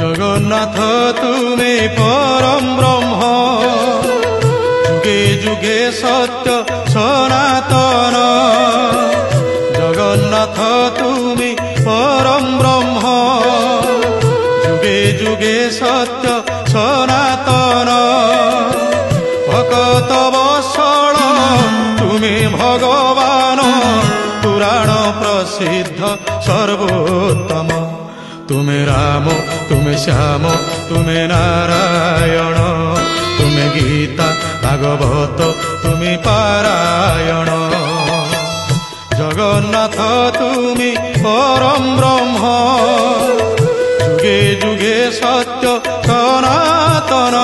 জগন্নাথ তুমি পরম ব্রহ্ম, যুগে যুগে সত্য সনাতন। জগন্নাথ তুমি পরম ব্রহ্ম, যুগে যুগে সত্য সনাতন। ভকত বৎসল তুমি ভগবান, পুরাণ প্রসিদ্ধ সর্বোত্তম। তুমি রাম, তুমি শ্যাম, তুমি নারায়ণ, তুমি গীতা ভাগবত, তুমি পারায়ণ। জগন্নাথ তুমি পরম ব্রহ্ম, যুগে যুগে সত্য সনাতন।